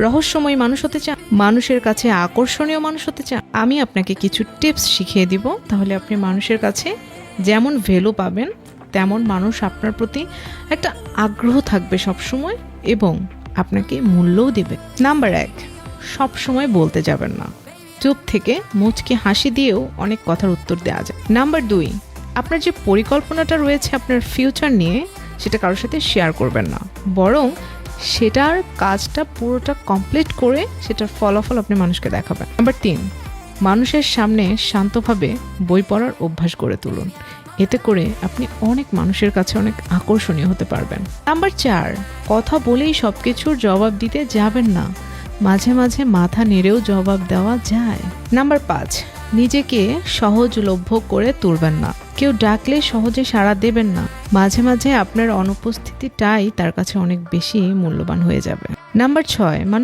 রহস্যময় মানুষ হতে চান, মানুষের কাছে আকর্ষণীয় মানুষ হতে চান, আমি আপনাকে কিছু টিপস শিখিয়ে দিব। তাহলে আপনি মানুষের কাছে যেমন ভ্যালু পাবেন, তেমন মানুষ আপনার প্রতি একটা আগ্রহ থাকবে সবসময় এবং আপনাকে মূল্যও দেবে। নাম্বার 1, সবসময় বলতে যাবেন না। চুপ থেকে মুচকে হাসি দিয়েও অনেক কথার উত্তর দেওয়া যায়। নাম্বার 2, আপনার যে পরিকল্পনাটা রয়েছে আপনার ফিউচার নিয়ে, সেটা কারোর সাথে শেয়ার করবেন না, বরং সেটার কাজটা পুরোটা কমপ্লিট করে সেটার ফলাফল আপনি মানুষকে দেখাবেন। নাম্বার 3, মানুষের সামনে শান্তভাবে বই পড়ার অভ্যাস গড়ে তুলুন। এতে করে আপনি অনেক মানুষের কাছে অনেক আকর্ষণীয় হতে পারবেন। নাম্বার 4, কথা বলেই সব কিছুর জবাব দিতে যাবেন না, মাঝে মাঝে মাথা নেড়েও জবাব দেওয়া যায়। নাম্বার 5, নিজেকে সহজলভ্য করে তুলবেন না। কেউ ডাকলে সহজে সাড়া দেবেন না, মাঝে মাঝে আপনার অনুপস্থিতিটাই তার কাছে অনেক বেশি মূল্যবান হয়ে যাবে। নাম্বার 6, মানুষ